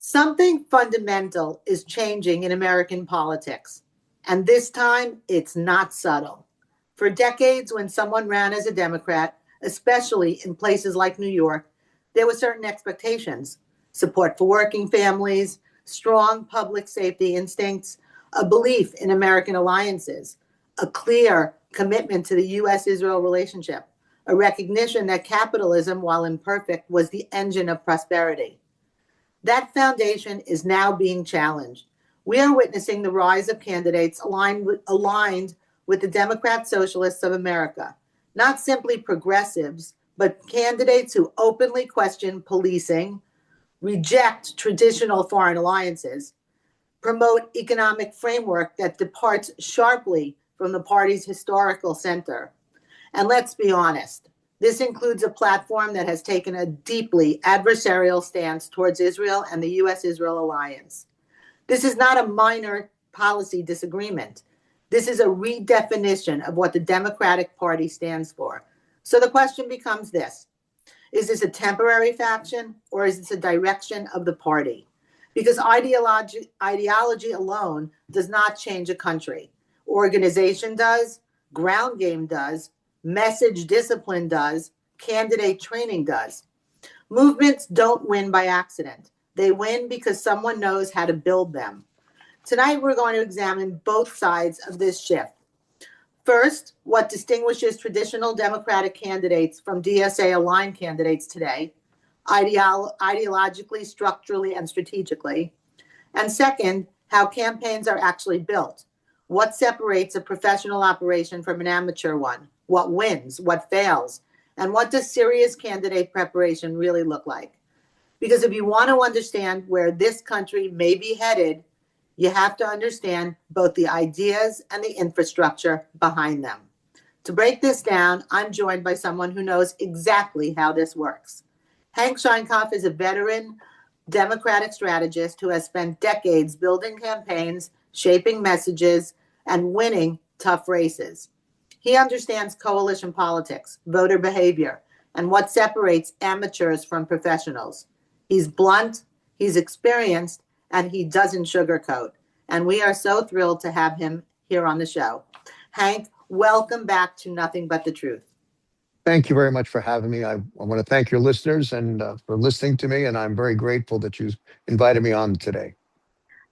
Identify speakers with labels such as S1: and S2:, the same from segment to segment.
S1: Something fundamental is changing in American politics, and this time it's not subtle. For decades, when someone ran as a Democrat, especially in places like New York, there were certain expectations: support for working families, strong public safety instincts, a belief in American alliances, a clear commitment to the US Israel relationship, a recognition that capitalism, while imperfect, was the engine of prosperity. That foundation is now being challenged. We are witnessing the rise of candidates aligned with the Democratic Socialists of America, not simply progressives, but candidates who openly question policing, reject traditional foreign alliances, promote economic framework that departs sharply from the party's historical center. And let's be honest, this includes a platform that has taken a deeply adversarial stance towards Israel and the US Israel alliance. This is not a minor policy disagreement. This is a redefinition of what the Democratic Party stands for. So the question becomes this: is this a temporary faction, or is this a direction of the party? Because ideology alone does not change a country. Organization does, ground game does, message discipline does, candidate training does. Movements don't win by accident. They win because someone knows how to build them. Tonight, we're going to examine both sides of this shift. First, what distinguishes traditional Democratic candidates from DSA-aligned candidates today, ideologically, structurally, and strategically. And second, how campaigns are actually built. What separates a professional operation from an amateur one? What wins? What fails? And what does serious candidate preparation really look like? Because if you want to understand where this country may be headed, you have to understand both the ideas and the infrastructure behind them. To break this down, I'm joined by someone who knows exactly how this works. Hank Sheinkopf is a veteran Democratic strategist who has spent decades building campaigns, shaping messages, and winning tough races. He understands coalition politics, voter behavior, and what separates amateurs from professionals. He's blunt, he's experienced, and he doesn't sugarcoat. And we are so thrilled to have him here on the show. Hank, welcome back to Nothing But the Truth.
S2: Thank you very much for having me. I want to thank your listeners and for listening to me, and I'm very grateful that you invited me on today.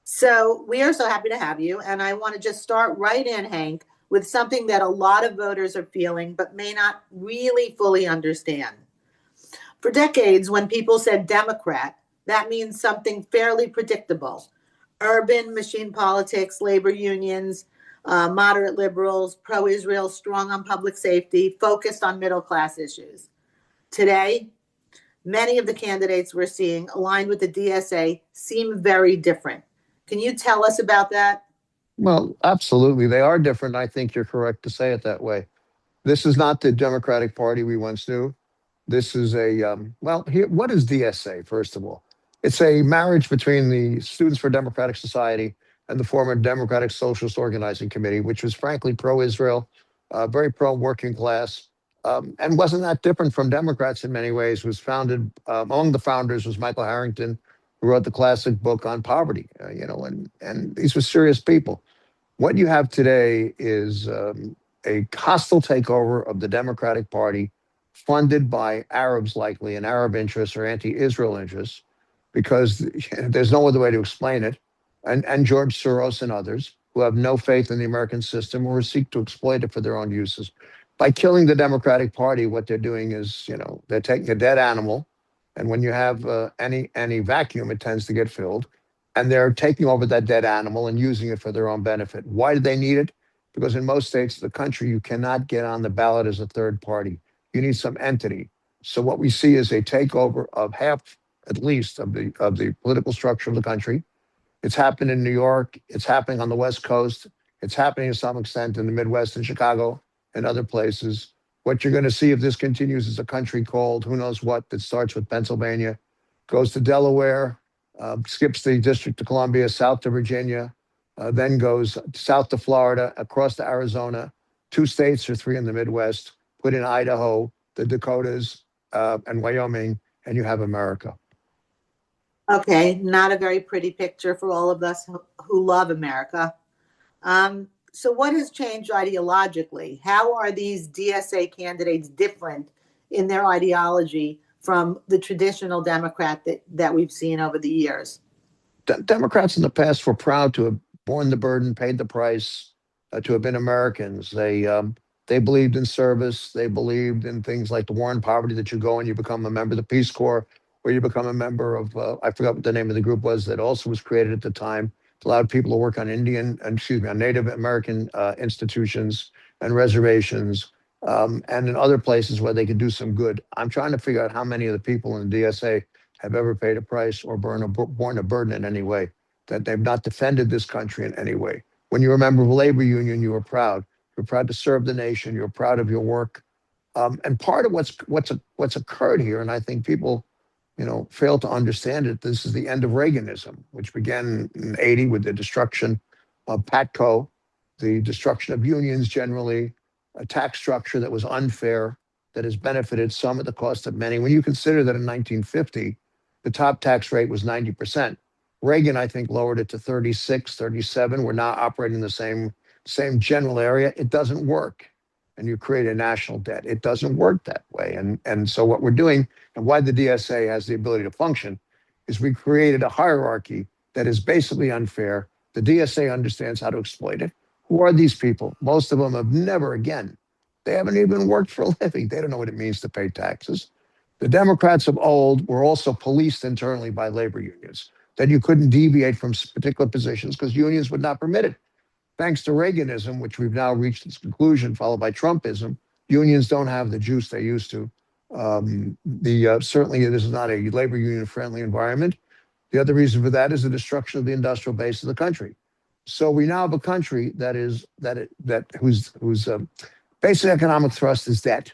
S1: So we are so happy to have you, and I want to just start right in, Hank, with something that a lot of voters are feeling but may not really fully understand. For decades, when people said Democrat, that means something fairly predictable: urban machine politics, labor unions, moderate liberals, pro-Israel, strong on public safety, focused on middle-class issues. Today, many of the candidates we're seeing aligned with the DSA seem very different. Can you tell us about that?
S2: Well, absolutely. They are different. I think you're correct to say it that way. This is not the Democratic Party we once knew. This is what is DSA, first of all? It's a marriage between the Students for Democratic Society and the former Democratic Socialist Organizing Committee, which was frankly pro-Israel, very pro-working class, and wasn't that different from Democrats in many ways. Was founded, among the founders was Michael Harrington, who wrote the classic book on poverty, and these were serious people. What you have today is a hostile takeover of the Democratic Party, funded by Arabs likely, and Arab interests or anti-Israel interests, because there's no other way to explain it, and George Soros and others who have no faith in the American system or seek to exploit it for their own uses. By killing the Democratic Party, what they're doing is, they're taking a dead animal, and when you have any vacuum, it tends to get filled, and they're taking over that dead animal and using it for their own benefit. Why do they need it? Because in most states of the country, you cannot get on the ballot as a third party. You need some entity. So what we see is a takeover of half, at least, of the political structure of the country. It's happened in New York. It's happening on the West Coast. It's happening to some extent in the Midwest, in Chicago, and other places. What you're going to see if this continues is a country called who knows what, that starts with Pennsylvania, goes to Delaware, skips the District of Columbia, south to Virginia, then goes south to Florida, across to Arizona, 2 states or 3 in the Midwest, put in Idaho, the Dakotas, and Wyoming, and you have America.
S1: Okay, not a very pretty picture for all of us who love America. So, what has changed ideologically? How are these DSA candidates different in their ideology from the traditional Democrat that we've seen over the years?
S2: Democrats in the past were proud to have borne the burden, paid the price, to have been Americans. They believed in service. They believed in things like the war on poverty, that you go and you become a member of the Peace Corps, or you become a member of, I forgot what the name of the group was that also was created at the time. It allowed people to work on on Native American institutions and reservations, and in other places where they could do some good. I'm trying to figure out how many of the people in the DSA have ever paid a price or borne a burden in any way, that they've not defended this country in any way. When you were a member of a labor union, you were proud. You're proud to serve the nation. You're proud of your work. And part of what's occurred here, and I think people, fail to understand it. This is the end of Reaganism, which began in '80 with the destruction of Patco, the destruction of unions generally, a tax structure that was unfair, that has benefited some at the cost of many. When you consider that in 1950, the top tax rate was 90%. Reagan, I think, lowered it to 36, 37. We're now operating in the same general area. It doesn't work. And you create a national debt. It doesn't work that way. And so what we're doing, and why the DSA has the ability to function, is we created a hierarchy that is basically unfair. The DSA understands how to exploit it. Who are these people? Most of them have never, again, they haven't even worked for a living. They don't know what it means to pay taxes. The Democrats of old were also policed internally by labor unions, that you couldn't deviate from particular positions because unions would not permit it. Thanks to Reaganism, which we've now reached its conclusion, followed by Trumpism, unions don't have the juice they used to. Certainly, this is not a labor union-friendly environment. The other reason for that is the destruction of the industrial base of the country. So we now have a country whose basic economic thrust is debt,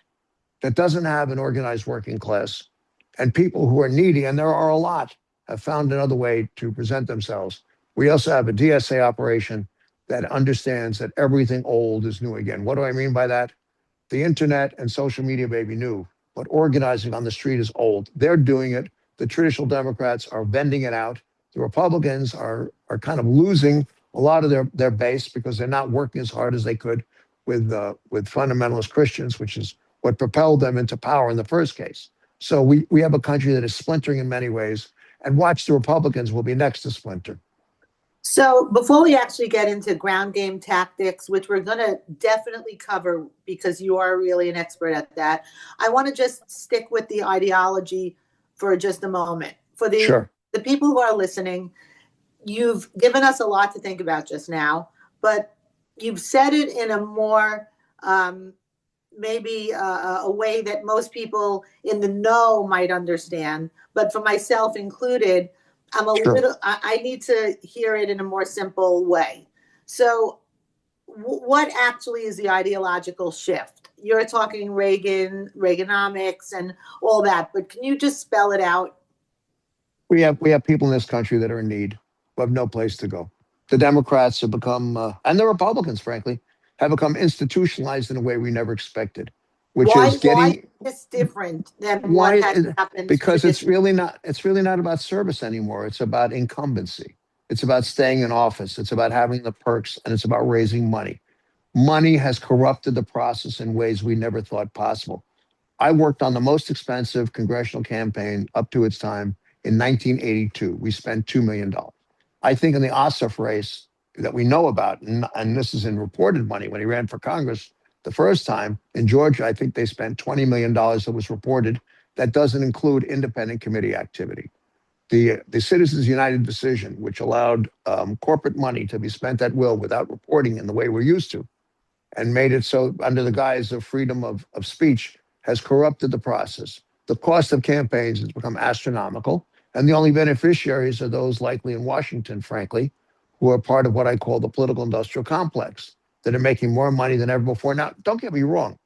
S2: that doesn't have an organized working class, and people who are needy, and there are a lot, have found another way to present themselves. We also have a DSA operation that understands that everything old is new again. What do I mean by that? The internet and social media may be new, but organizing on the street is old. They're doing it. The traditional Democrats are vending it out. The Republicans are kind of losing a lot of their base because they're not working as hard as they could with fundamentalist Christians, which is what propelled them into power in the first case. So we have a country that is splintering in many ways, and watch the Republicans will be next to splinter.
S1: So before we actually get into ground game tactics, which we're going to definitely cover because you are really an expert at that, I want to just stick with the ideology for just a moment. For
S2: Sure.
S1: the people who are listening, you've given us a lot to think about just now, but you've said it in a more maybe a way that most people in the know might understand. But for myself included,
S2: Sure.
S1: I need to hear it in a more simple way. So, what actually is the ideological shift? You're talking Reaganomics, and all that, but can you just spell it out?
S2: We have people in this country that are in need, who have no place to go. The Democrats have become, and the Republicans, frankly, have become institutionalized in a way we never expected, which is
S1: Why is
S2: getting
S1: this different than what
S2: why
S1: has happened
S2: because it's
S1: traditionally?
S2: really not about service anymore. It's about incumbency. It's about staying in office. It's about having the perks, and it's about raising money. Money has corrupted the process in ways we never thought possible. I worked on the most expensive congressional campaign up to its time in 1982. We spent $2 million. I think in the Ossoff race that we know about, and this is in reported money, when he ran for Congress the first time in Georgia, I think they spent $20 million that was reported. That doesn't include independent committee activity. The Citizens United decision, which allowed corporate money to be spent at will without reporting in the way we're used to, and made it so under the guise of freedom of speech, has corrupted the process. The cost of campaigns has become astronomical, and the only beneficiaries are those likely in Washington, frankly, who are part of what I call the political industrial complex, that are making more money than ever before. Now, don't get me wrong.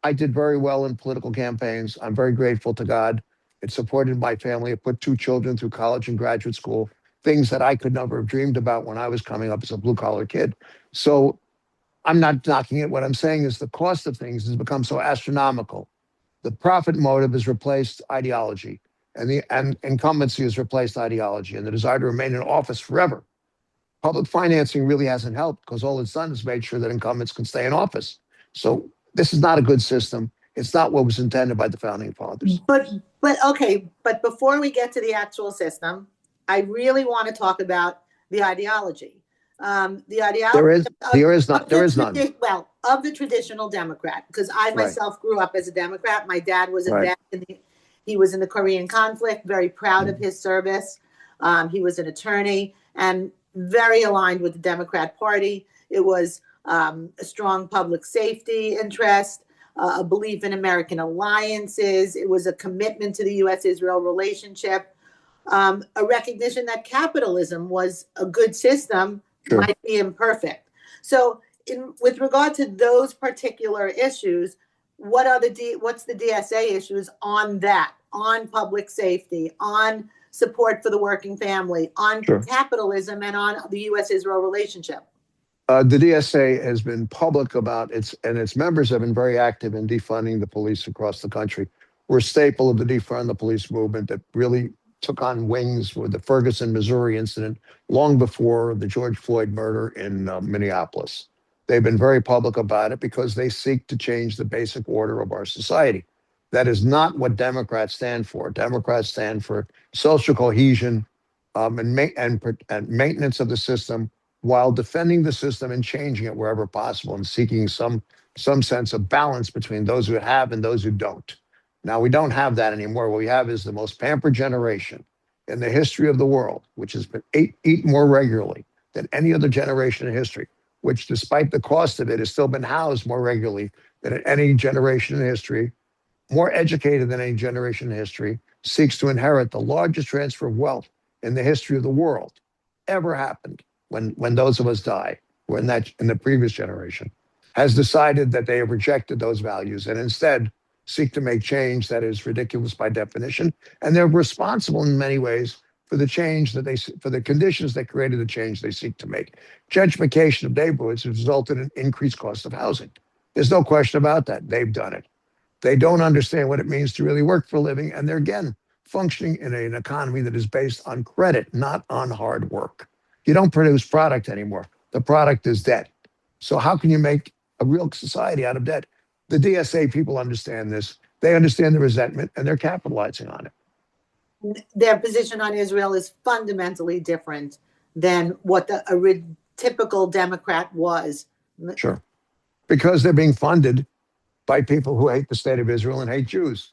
S2: I did very well in political campaigns. I'm very grateful to God. It supported my family. It put two children through college and graduate school, things that I could never have dreamed about when I was coming up as a blue collar kid. So I'm not knocking it. What I'm saying is the cost of things has become so astronomical. The profit motive has replaced ideology. and incumbency has replaced ideology, and the desire to remain in office forever. Public financing really hasn't helped because all it's done is made sure that incumbents can stay in office. So this is not a good system. It's not what was intended by the founding fathers.
S1: But before we get to the actual system, I really want to talk about the ideology. The ideology
S2: There is none.
S1: Well, of the traditional Democrat, because I myself grew up as a Democrat. My dad was a vet. He was in the Korean conflict, very proud of his service. He was an attorney and very aligned with the Democrat Party. It was a strong public safety interest, a belief in American alliances. It was a commitment to the U.S.-Israel relationship, a recognition that capitalism was a good system, might be imperfect. So with regard to those particular issues, what's the DSA issues on that, on public safety, on support for the working family, on capitalism, and on the U.S.-Israel relationship?
S2: The DSA has been public about its members have been very active in defunding the police across the country. We're a staple of the defund the police movement that really took on wings with the Ferguson, Missouri incident long before the George Floyd murder in Minneapolis. They've been very public about it because they seek to change the basic order of our society. That is not what Democrats stand for. Democrats stand for social cohesion and maintenance of the system while defending the system and changing it wherever possible and seeking some sense of balance between those who have and those who don't. Now, we don't have that anymore. What we have is the most pampered generation in the history of the world, which has been eat more regularly than any other generation in history, which despite the cost of it has still been housed more regularly than any generation in history, more educated than any generation in history, seeks to inherit the largest transfer of wealth in the history of the world ever happened when those of us die, or in the previous generation, has decided that they have rejected those values and instead seek to make change that is ridiculous by definition. And they're responsible in many ways for the change for the conditions that created the change they seek to make. Gentrification of neighborhoods has resulted in increased cost of housing. There's no question about that. They've done it. They don't understand what it means to really work for a living. And they're, again, functioning in an economy that is based on credit, not on hard work. You don't produce product anymore. The product is debt. So how can you make a real society out of debt? The DSA people understand this. They understand the resentment, and they're capitalizing on it.
S1: Their position on Israel is fundamentally different than what the typical Democrat was.
S2: Sure. Because they're being funded by people who hate the state of Israel and hate Jews.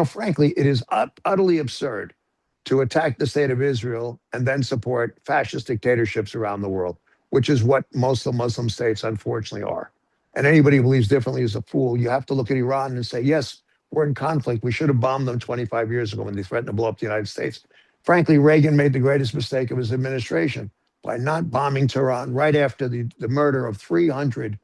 S2: Frankly, it is utterly absurd to attack the state of Israel and then support fascist dictatorships around the world, which is what most of the Muslim states unfortunately are. And anybody who believes differently is a fool. You have to look at Iran and say, yes, we're in conflict. We should have bombed them 25 years ago when they threatened to blow up the United States. Frankly, Reagan made the greatest mistake of his administration by not bombing Tehran right after the murder of 300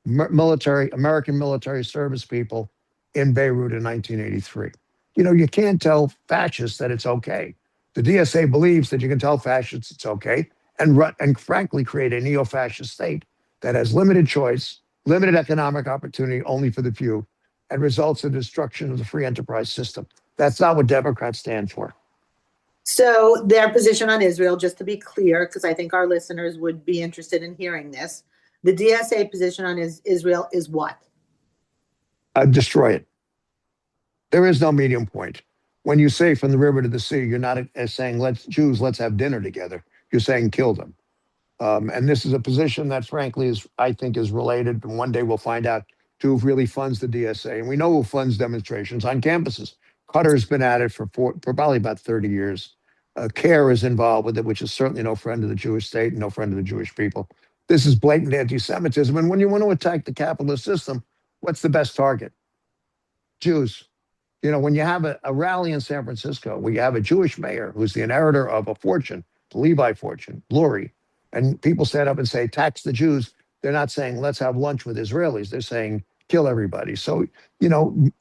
S2: American military service people in Beirut in 1983. You can't tell fascists that it's okay. The DSA believes that you can tell fascists it's okay and frankly create a neo-fascist state that has limited choice, limited economic opportunity only for the few, and results in destruction of the free enterprise system. That's not what Democrats stand for.
S1: So their position on Israel, just to be clear, because I think our listeners would be interested in hearing this, the DSA position on Israel is what?
S2: Destroy it. There is no medium point. When you say from the river to the sea, you're not saying let's have dinner together. You're saying kill them. And this is a position that, frankly, I think is related, and one day we'll find out, to who really funds the DSA. And we know who funds demonstrations on campuses. Qatar's been at it for probably about 30 years. CARE is involved with it, which is certainly no friend of the Jewish state and no friend of the Jewish people. This is blatant anti-Semitism. And when you want to attack the capitalist system, what's the best target? Jews. When you have a rally in San Francisco, where you have a Jewish mayor who's the inheritor of a fortune, the Levi fortune, Lurie, and people stand up and say, tax the Jews, they're not saying, let's have lunch with Israelis. They're saying, kill everybody. So, and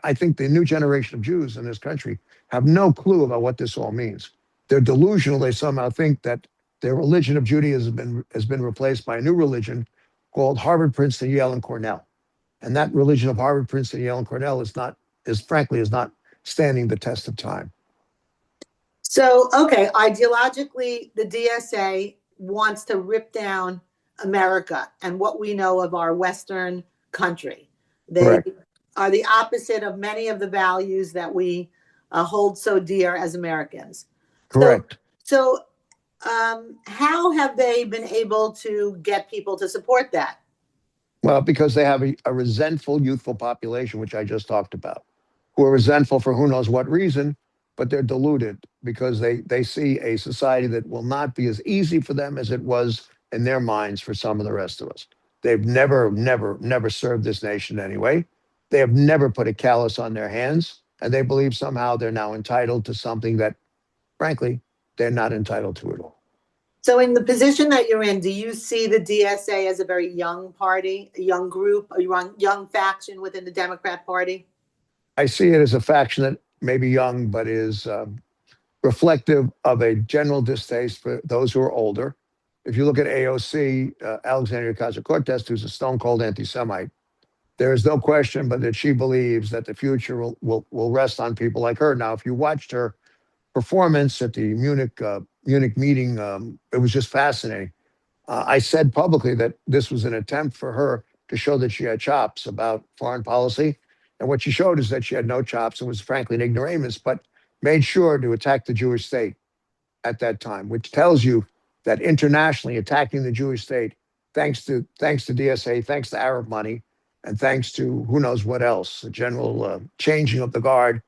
S2: I think the new generation of Jews in this country have no clue about what this all means. They're delusional. They somehow think that their religion of Judaism has been replaced by a new religion called Harvard, Princeton, Yale, and Cornell. And that religion of Harvard, Princeton, Yale, and Cornell is frankly not standing the test of time.
S1: So, okay, ideologically, the DSA wants to rip down America and what we know of our Western country. They
S2: Correct.
S1: are the opposite of many of the values that we hold so dear as Americans.
S2: Correct.
S1: So, how have they been able to get people to support that?
S2: Well, because they have a resentful youthful population, which I just talked about, who are resentful for who knows what reason, but they're deluded because they see a society that will not be as easy for them as it was in their minds for some of the rest of us. They've never served this nation anyway. They have never put a callus on their hands, and they believe somehow they're now entitled to something that, frankly, they're not entitled to at all.
S1: So in the position that you're in, do you see the DSA as a very young party, a young group, a young faction within the Democrat Party?
S2: I see it as a faction that may be young, but is reflective of a general distaste for those who are older. If you look at AOC, Alexandria Ocasio-Cortez, who's a stone cold anti-Semite, there is no question but that she believes that the future will rest on people like her. Now, if you watched her performance at the Munich meeting, it was just fascinating. I said publicly that this was an attempt for her to show that she had chops about foreign policy. And what she showed is that she had no chops and was frankly an ignoramus, but made sure to attack the Jewish state at that time, which tells you that internationally attacking the Jewish state, thanks to DSA, thanks to Arab money, and thanks to who knows what else, the general changing of the guard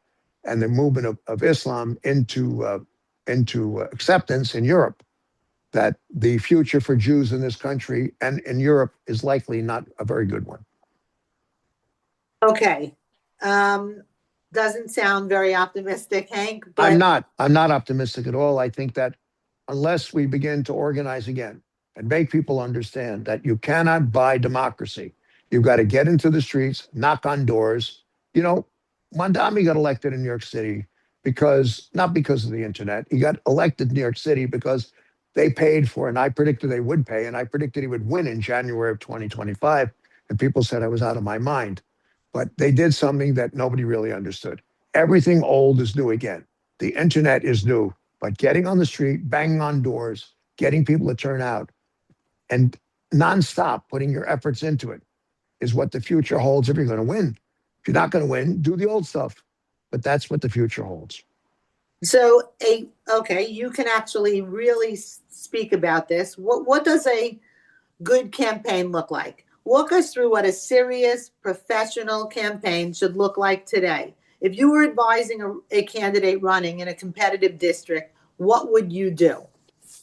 S2: and the movement of Islam into acceptance in Europe, that the future for Jews in this country and in Europe is likely not a very good one.
S1: Okay. Doesn't sound very optimistic, Hank. But
S2: I'm not optimistic at all. I think that unless we begin to organize again and make people understand that you cannot buy democracy, you've got to get into the streets, knock on doors. You know, Mondami got elected in New York City not because of the internet. He got elected in New York City because they paid for it, and I predicted they would pay, and I predicted he would win in January of 2025. And people said I was out of my mind. But they did something that nobody really understood. Everything old is new again. The internet is new, but getting on the street, banging on doors, getting people to turn out, and nonstop putting your efforts into it is what the future holds if you're going to win. If you're not going to win, do the old stuff. But that's what the future holds.
S1: So, okay, you can actually really speak about this. What does a good campaign look like? Walk us through what a serious professional campaign should look like today. If you were advising a candidate running in a competitive district, what would you do?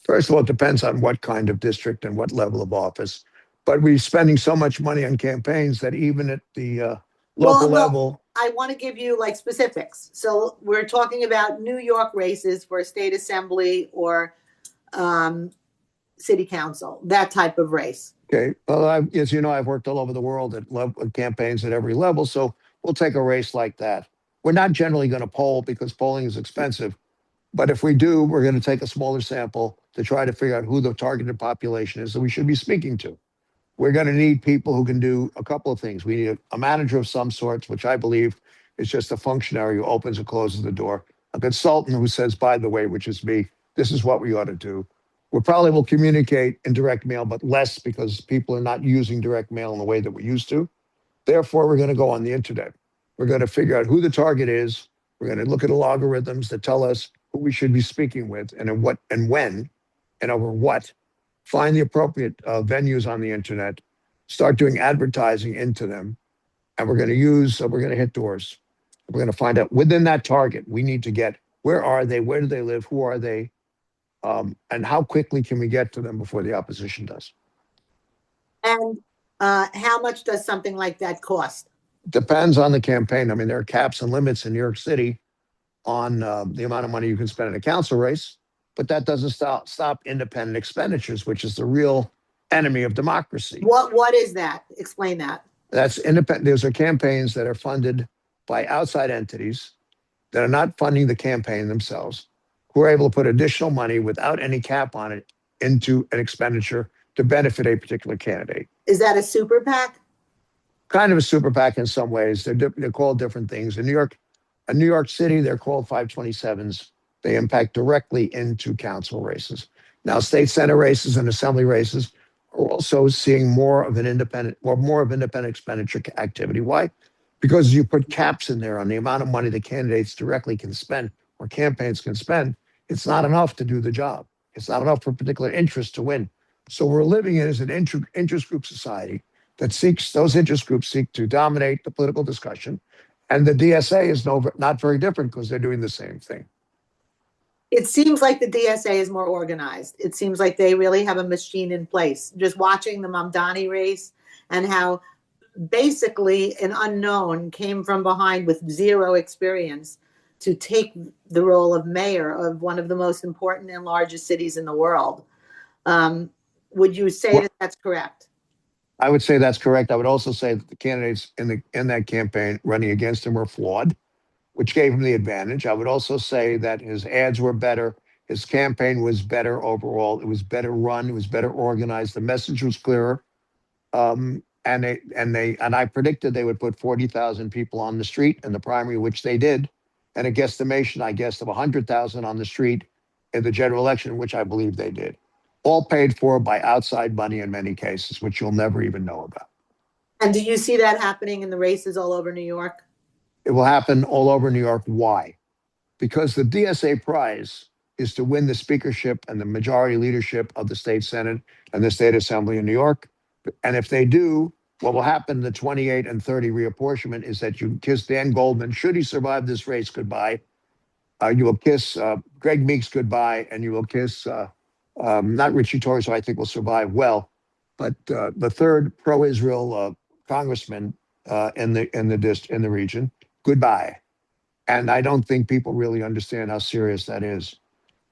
S2: First of all, it depends on what kind of district and what level of office. But we're spending so much money on campaigns that even at the local level.
S1: I want to give you like specifics. So we're talking about New York races for a state assembly or city council, that type of race.
S2: Okay. Well, as you know, I've worked all over the world at campaigns at every level. So we'll take a race like that. We're not generally going to poll because polling is expensive. But if we do, we're going to take a smaller sample to try to figure out who the targeted population is that we should be speaking to. We're going to need people who can do a couple of things. We need a manager of some sorts, which I believe is just a functionary who opens and closes the door. A consultant who says, by the way, which is me, this is what we ought to do. We probably will communicate in direct mail, but less because people are not using direct mail in the way that we used to. Therefore, we're going to go on the internet. We're going to figure out who the target is. We're going to look at the algorithms that tell us who we should be speaking with and in what and when and over what. Find the appropriate venues on the internet, start doing advertising into them, and we're going to hit doors. We're going to find out within that target, we need to get, where are they, where do they live, who are they, and how quickly can we get to them before the opposition does?
S1: And how much does something like that cost?
S2: Depends on the campaign. I mean, there are caps and limits in New York City on the amount of money you can spend in a council race, but that doesn't stop independent expenditures, which is the real enemy of democracy.
S1: What is that? Explain that.
S2: That's independent. Those are campaigns that are funded by outside entities that are not funding the campaign themselves, who are able to put additional money without any cap on it into an expenditure to benefit a particular candidate.
S1: Is that a super PAC?
S2: Kind of a super PAC in some ways. They're called different things. In New York, In New York City, they're called 527s. They impact directly into council races. Now, state senate races and assembly races are also seeing more of independent expenditure activity. Why? Because you put caps in there on the amount of money the candidates directly can spend or campaigns can spend. It's not enough to do the job. It's not enough for particular interest to win. So we're living in as an interest group society that those interest groups seek to dominate the political discussion. And the DSA is not very different because they're doing the same thing.
S1: It seems like the DSA is more organized. It seems like they really have a machine in place. Just watching the Mamdani race and how basically an unknown came from behind with zero experience to take the role of mayor of one of the most important and largest cities in the world. Would you say that that's correct?
S2: I would say that's correct. I would also say that the candidates in that campaign running against him were flawed, which gave him the advantage. I would also say that his ads were better. His campaign was better overall. It was better run. It was better organized. The message was clearer. And I predicted they would put 40,000 people on the street in the primary, which they did, and a guesstimation, I guessed, of 100,000 on the street in the general election, which I believe they did. All paid for by outside money in many cases, which you'll never even know about.
S1: And do you see that happening in the races all over New York?
S2: It will happen all over New York. Why? Because the DSA prize is to win the speakership and the majority leadership of the state Senate and the state assembly in New York. And if they do, what will happen in the 28 and 30 reapportionment is that you kiss Dan Goldman, should he survive this race, goodbye. You will kiss Greg Meeks goodbye, and you will kiss not Richie Torres, who I think will survive well, but the third pro-Israel congressman in the region, goodbye. And I don't think people really understand how serious that is.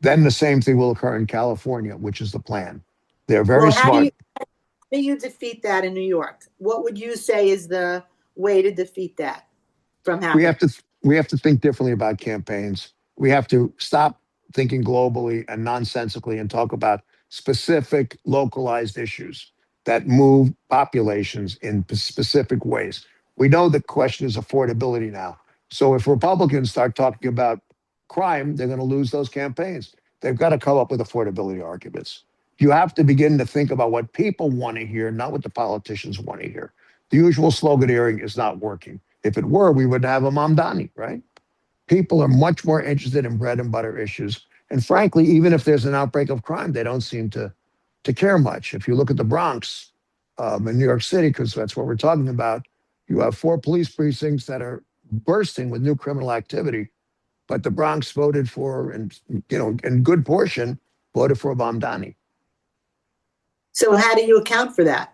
S2: Then the same thing will occur in California, which is the plan. They're very smart.
S1: How do you defeat that in New York? What would you say is the way to defeat that from happening?
S2: We have to think differently about campaigns. We have to stop thinking globally and nonsensically and talk about specific localized issues that move populations in specific ways. We know the question is affordability now. So if Republicans start talking about crime, they're going to lose those campaigns. They've got to come up with affordability arguments. You have to begin to think about what people want to hear, not what the politicians want to hear. The usual sloganeering is not working. If it were, we would have a Mamdani, right? People are much more interested in bread and butter issues. And frankly, even if there's an outbreak of crime, they don't seem to care much. If you look at the Bronx in New York City, because that's what we're talking about, you have 4 police precincts that are bursting with new criminal activity. But the Bronx voted for, and in good portion, voted for Mamdani.
S1: So how do you account for that?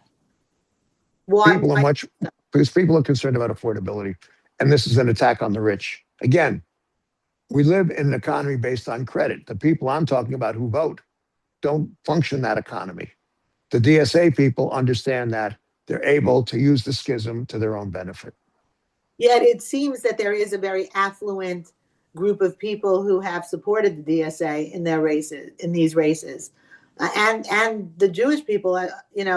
S2: Because people are concerned about affordability. And this is an attack on the rich. Again, we live in an economy based on credit. The people I'm talking about who vote don't function that economy. The DSA people understand that they're able to use the schism to their own benefit.
S1: Yet it seems that there is a very affluent group of people who have supported the DSA in their races, in these races. And the Jewish people, in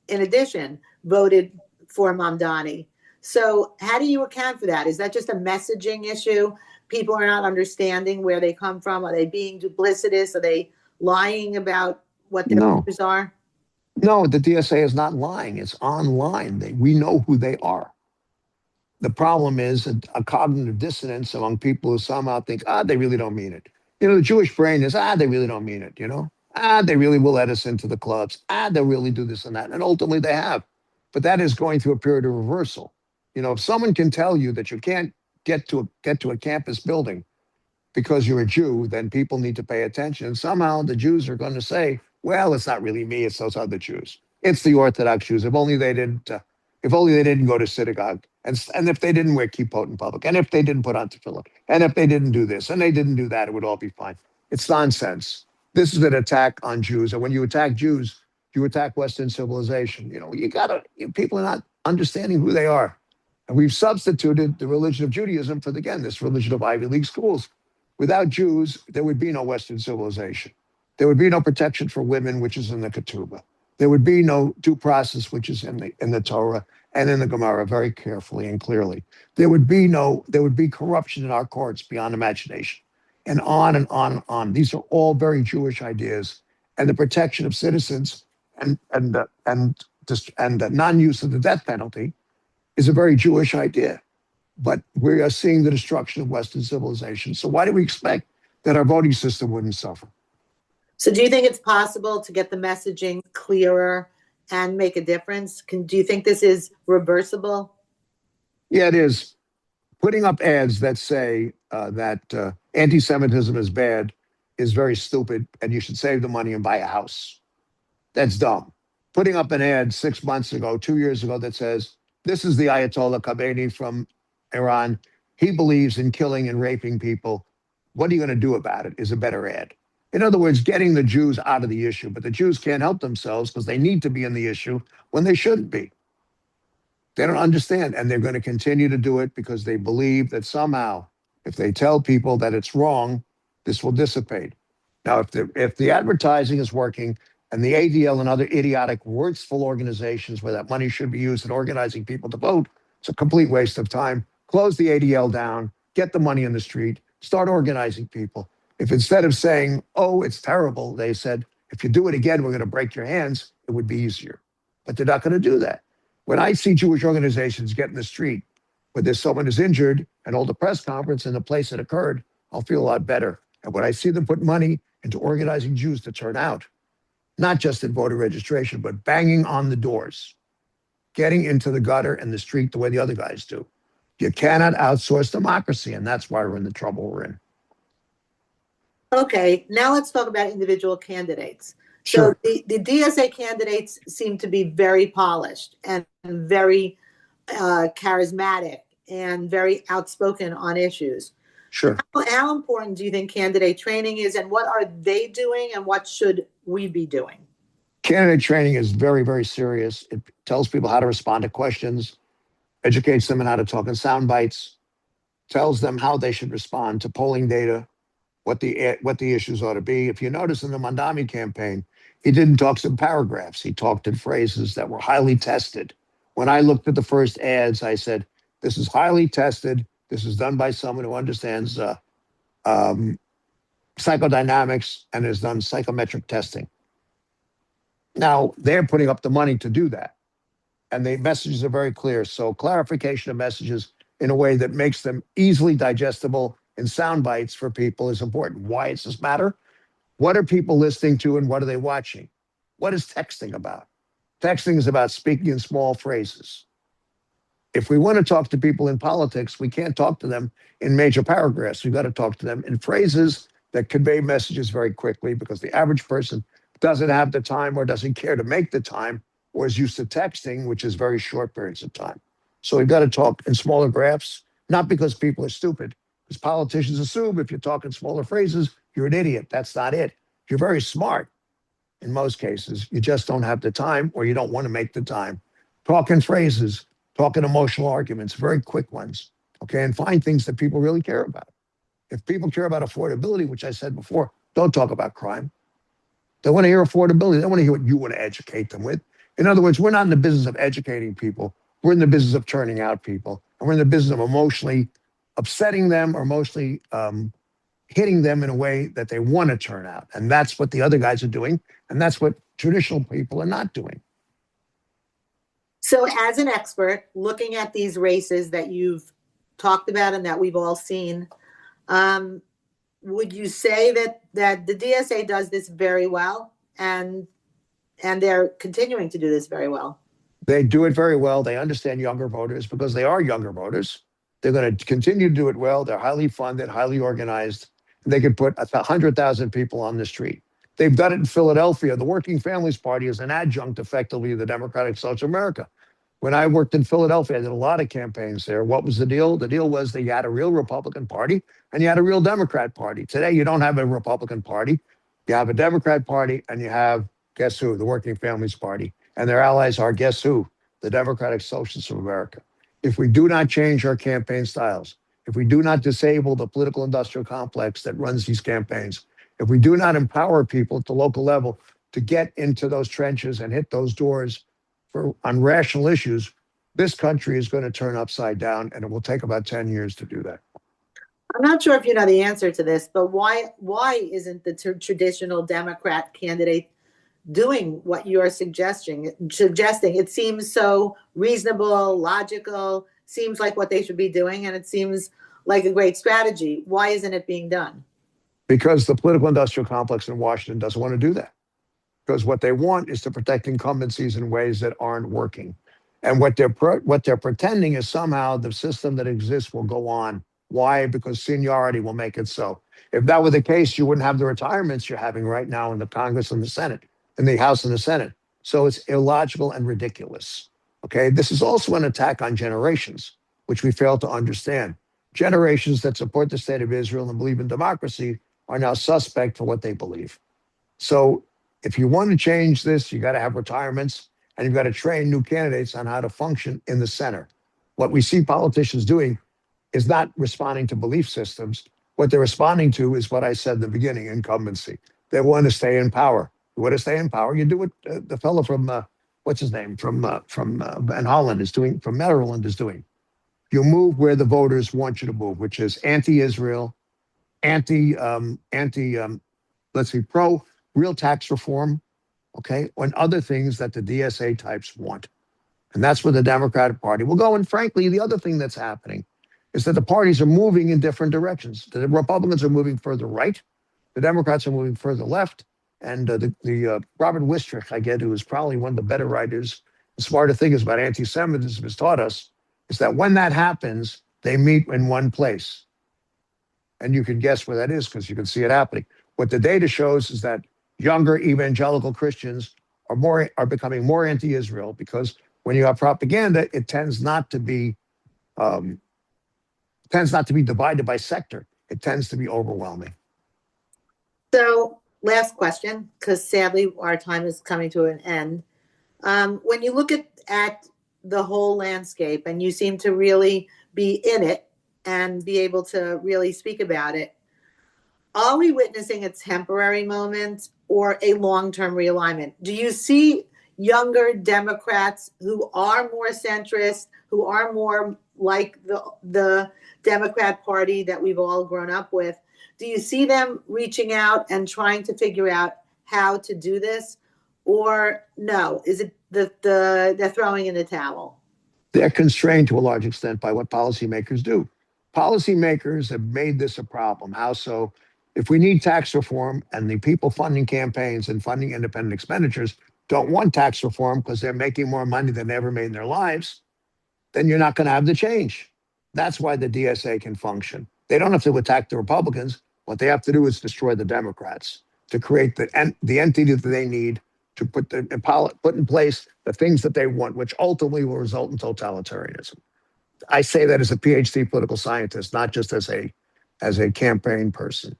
S1: addition, voted for Mamdani. So how do you account for that? Is that just a messaging issue? People are not understanding where they come from. Are they being duplicitous? Are they lying about what their views are?
S2: No, the DSA is not lying. It's online. We know who they are. The problem is a cognitive dissonance among people who somehow think, they really don't mean it. The Jewish brain is, they really don't mean it, they really will let us into the clubs. They'll really do this and that. And ultimately they have. But that is going through a period of reversal. If someone can tell you that you can't get to a campus building because you're a Jew, then people need to pay attention. And somehow the Jews are going to say, well, it's not really me, it's those other Jews. It's the Orthodox Jews. If only they didn't go to synagogue, and if they didn't wear kippot in public, and if they didn't put on tefillah, and if they didn't do this, and they didn't do that, it would all be fine. It's nonsense. This is an attack on Jews. And when you attack Jews, you attack Western civilization. People are not understanding who they are. And we've substituted the religion of Judaism for, again, this religion of Ivy League schools. Without Jews, there would be no Western civilization. There would be no protection for women, which is in the Ketubah. There would be no due process, which is in the Torah. and in the Gemara very carefully and clearly. There would be corruption in our courts beyond imagination, and on and on and on. These are all very Jewish ideas, and the protection of citizens and the non-use of the death penalty is a very Jewish idea. But we are seeing the destruction of Western civilization. So why do we expect that our voting system wouldn't suffer?
S1: So do you think it's possible to get the messaging clearer and make a difference? Do you think this is reversible?
S2: Yeah, it is. Putting up ads that say that anti-Semitism is bad is very stupid, and you should save the money and buy a house. That's dumb. Putting up an ad 6 months ago, 2 years ago, that says, this is the Ayatollah Khamenei from Iran. He believes in killing and raping people. What are you going to do about it is a better ad. In other words, getting the Jews out of the issue. But the Jews can't help themselves because they need to be in the issue when they shouldn't be. They don't understand. And they're going to continue to do it because they believe that somehow, if they tell people that it's wrong, this will dissipate. Now, if the advertising is working and the ADL and other idiotic, wasteful organizations where that money should be used in organizing people to vote, it's a complete waste of time. Close the ADL down, get the money in the street, start organizing people. If instead of saying, oh, it's terrible, they said, if you do it again, we're going to break your hands, it would be easier. But they're not going to do that. When I see Jewish organizations get in the street where there's someone who's injured and hold a press conference in the place it occurred, I'll feel a lot better. And when I see them put money into organizing Jews to turn out, not just in voter registration, but banging on the doors, getting into the gutter and the street the way the other guys do. You cannot outsource democracy, and that's why we're in the trouble we're in.
S1: Okay, now let's talk about individual candidates.
S2: Sure.
S1: So the DSA candidates seem to be very polished and very charismatic and very outspoken on issues.
S2: Sure.
S1: How important do you think candidate training is, and what are they doing, and what should we be doing?
S2: Candidate training is very, very serious. It tells people how to respond to questions, educates them on how to talk in sound bites, tells them how they should respond to polling data, what the issues ought to be. If you notice in the Mandami campaign, he didn't talk in paragraphs. He talked in phrases that were highly tested. When I looked at the first ads, I said, this is highly tested. This is done by someone who understands psychodynamics and has done psychometric testing. Now, they're putting up the money to do that. And the messages are very clear. So clarification of messages in a way that makes them easily digestible in sound bites for people is important. Why does this matter? What are people listening to and what are they watching? What is texting about? Texting is about speaking in small phrases. If we want to talk to people in politics, we can't talk to them in major paragraphs. We've got to talk to them in phrases that convey messages very quickly, because the average person doesn't have the time or doesn't care to make the time, or is used to texting, which is very short periods of time. So we've got to talk in smaller graphs, not because people are stupid, because politicians assume if you talk in smaller phrases, you're an idiot. That's not it. You're very smart in most cases. You just don't have the time, or you don't want to make the time. Talk in phrases, talk in emotional arguments, very quick ones, okay? And find things that people really care about. If people care about affordability, which I said before, don't talk about crime. They want to hear affordability. They want to hear what you want to educate them with. In other words, we're not in the business of educating people. We're in the business of turning out people. And we're in the business of emotionally upsetting them or emotionally hitting them in a way that they want to turn out. And that's what the other guys are doing. And that's what traditional people are not doing.
S1: So as an expert, looking at these races that you've talked about and that we've all seen, would you say that the DSA does this very well, and they're continuing to do this very well?
S2: They do it very well. They understand younger voters because they are younger voters. They're going to continue to do it well. They're highly funded, highly organized. They could put 100,000 people on the street. They've done it in Philadelphia. The Working Families Party is an adjunct, effectively, of the Democratic Socialists of America. When I worked in Philadelphia, I did a lot of campaigns there. What was the deal? The deal was that you had a real Republican Party and you had a real Democrat Party. Today, you don't have a Republican Party. You have a Democrat Party and you have, guess who? The Working Families Party. And their allies are, guess who? The Democratic Socialists of America. If we do not change our campaign styles, if we do not disable the political industrial complex that runs these campaigns, if we do not empower people at the local level to get into those trenches and hit those doors on rational issues, this country is going to turn upside down, and it will take about 10 years to do that.
S1: I'm not sure if you know the answer to this, but why isn't the traditional Democrat candidate doing what you're suggesting? It seems so reasonable, logical, seems like what they should be doing, and it seems like a great strategy. Why isn't it being done?
S2: Because the political industrial complex in Washington doesn't want to do that. Because what they want is to protect incumbencies in ways that aren't working. And what they're pretending is somehow the system that exists will go on. Why? Because seniority will make it so. If that were the case, you wouldn't have the retirements you're having right now in the Congress and the Senate, in the House and the Senate. So it's illogical and ridiculous. Okay, this is also an attack on generations, which we fail to understand. Generations that support the state of Israel and believe in democracy are now suspect for what they believe. So if you want to change this, you got to have retirements, and you've got to train new candidates on how to function in the center. What we see politicians doing is not responding to belief systems. What they're responding to is what I said in the beginning, incumbency. They want to stay in power. You want to stay in power, you do what the fellow from, what's his name, from Van Holland is doing, from Maryland is doing. You move where the voters want you to move, which is anti-Israel, let's see, pro real tax reform, okay, and other things that the DSA types want. And that's where the Democratic Party will go. And frankly, the other thing that's happening is that the parties are moving in different directions. The Republicans are moving further right. The Democrats are moving further left. And Robert Wistrich, I get, who is probably one of the better writers, the smarter things about anti-Semitism has taught us, is that when that happens, they meet in one place. And you can guess where that is because you can see it happening. What the data shows is that younger evangelical Christians are becoming more anti-Israel because when you have propaganda, it tends not to be divided by sector. It tends to be overwhelming.
S1: So, last question, because sadly our time is coming to an end. When you look at the whole landscape, and you seem to really be in it and be able to really speak about it, are we witnessing a temporary moment or a long-term realignment? Do you see younger Democrats who are more centrist, who are more like the Democrat Party that we've all grown up with? Do you see them reaching out and trying to figure out how to do this? Or no, is it they're throwing in the towel?
S2: They're constrained to a large extent by what policymakers do. Policymakers have made this a problem. How so? If we need tax reform and the people funding campaigns and funding independent expenditures don't want tax reform because they're making more money than they ever made in their lives, then you're not going to have the change. That's why the DSA can function. They don't have to attack the Republicans. What they have to do is destroy the Democrats to create the entity that they need to put in place the things that they want, which ultimately will result in totalitarianism. I say that as a PhD political scientist, not just as a campaign person.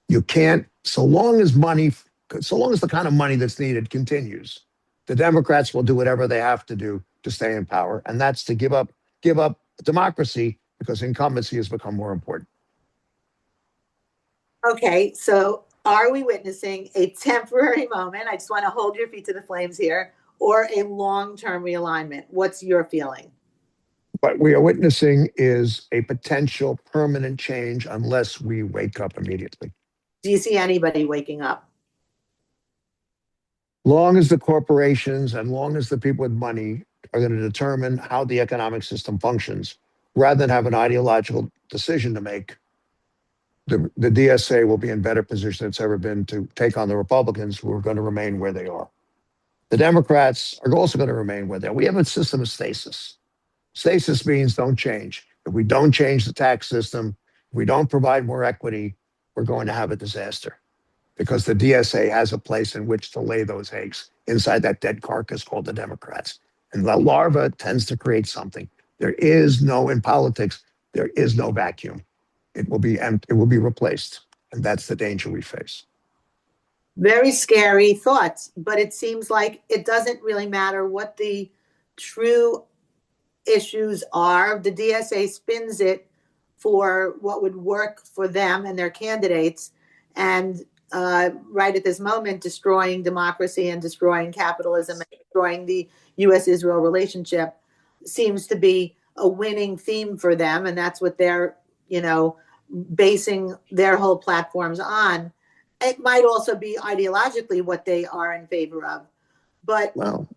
S2: You can't, so long as the kind of money that's needed continues, the Democrats will do whatever they have to do to stay in power, and that's to give up democracy because incumbency has become more important.
S1: Okay, so are we witnessing a temporary moment? I just want to hold your feet to the flames here, or a long-term realignment? What's your feeling?
S2: What we are witnessing is a potential permanent change unless we wake up immediately.
S1: Do you see anybody waking up?
S2: Long as the corporations and long as the people with money are going to determine how the economic system functions, rather than have an ideological decision to make, the DSA will be in better position than it's ever been to take on the Republicans, who are going to remain where they are. The Democrats are also going to remain where they are. We have a system of stasis. Stasis means don't change. If we don't change the tax system, if we don't provide more equity, we're going to have a disaster because the DSA has a place in which to lay those eggs inside that dead carcass called the Democrats. And the larva tends to create something. In politics, there is no vacuum. It will be replaced. And that's the danger we face.
S1: Very scary thoughts, but it seems like it doesn't really matter what the true issues are. The DSA spins it for what would work for them and their candidates, and right at this moment, destroying democracy and destroying capitalism and destroying the U.S.-Israel relationship. seems to be a winning theme for them, and that's what they're, basing their whole platforms on. It might also be ideologically what they are in favor of. But
S2: Well,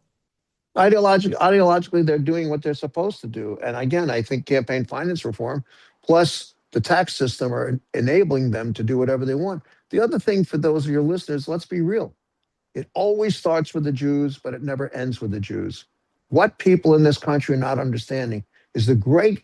S2: ideologically, they're doing what they're supposed to do. And again, I think campaign finance reform plus the tax system are enabling them to do whatever they want. The other thing for those of your listeners, let's be real. It always starts with the Jews, but it never ends with the Jews. What people in this country are not understanding is the great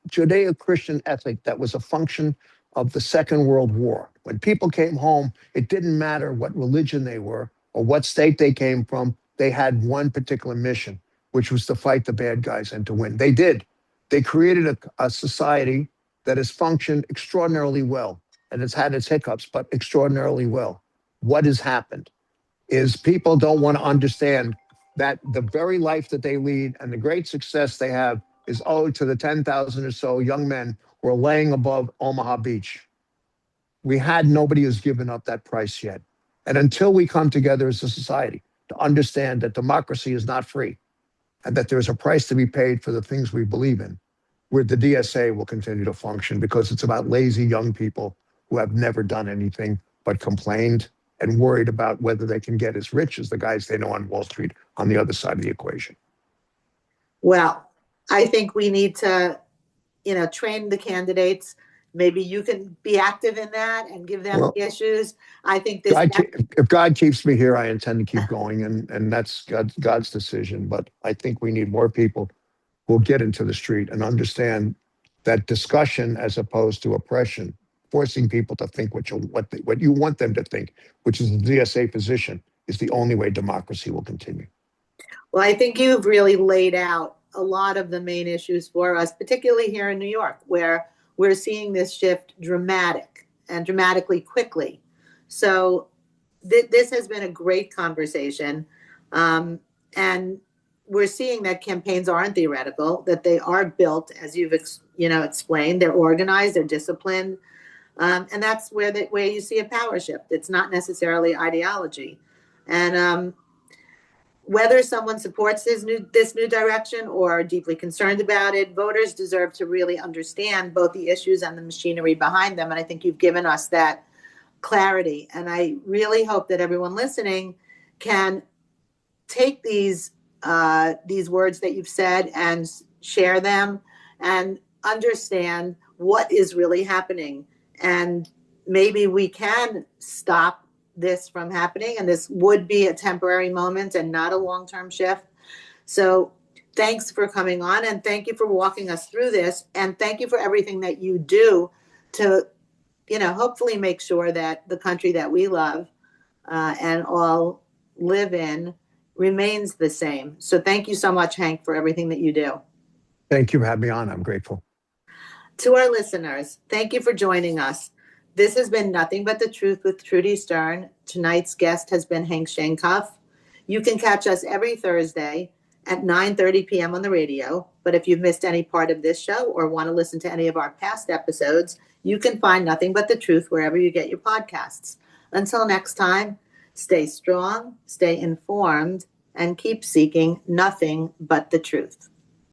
S2: Judeo-Christian ethic that was a function of the Second World War. When people came home, it didn't matter what religion they were or what state they came from. They had one particular mission, which was to fight the bad guys and to win. They did. They created a society that has functioned extraordinarily well, and it's had its hiccups, but extraordinarily well. What has happened is people don't want to understand that the very life that they lead and the great success they have is owed to the 10,000 or so young men who are laying above Omaha Beach. Nobody has given up that price yet. And until we come together as a society to understand that democracy is not free and that there's a price to be paid for the things we believe in, where the DSA will continue to function because it's about lazy young people who have never done anything but complained and worried about whether they can get as rich as the guys they know on Wall Street on the other side of the equation.
S1: Well, I think we need to, train the candidates. Maybe you can be active in that and give them the issues. I think this.
S2: If God keeps me here, I intend to keep going, and that's God's decision. But I think we need more people who will get into the street and understand that discussion as opposed to oppression, forcing people to think what you want them to think, which is the DSA position, is the only way democracy will continue.
S1: Well, I think you've really laid out a lot of the main issues for us, particularly here in New York, where we're seeing this shift dramatically quickly. So this has been a great conversation. And we're seeing that campaigns aren't theoretical, that they are built, as you've explained. They're organized, they're disciplined. And that's where you see a power shift. It's not necessarily ideology. And whether someone supports this new direction or are deeply concerned about it, voters deserve to really understand both the issues and the machinery behind them. And I think you've given us that clarity. And I really hope that everyone listening can take these words that you've said and share them and understand what is really happening. And maybe we can stop this from happening, and this would be a temporary moment and not a long-term shift. So thanks for coming on, and thank you for walking us through this, and thank you for everything that you do to, hopefully make sure that the country that we love and all live in remains the same. So thank you so much, Hank, for everything that you do.
S2: Thank you for having me on. I'm grateful.
S1: To our listeners, thank you for joining us. This has been Nothing But the Truth with Trudy Stern. Tonight's guest has been Hank Sheinkopf. You can catch us every Thursday at 9:30 p.m. on the radio. But if you've missed any part of this show or want to listen to any of our past episodes, you can find Nothing But the Truth wherever you get your podcasts. Until next time, stay strong, stay informed, and keep seeking nothing but the truth.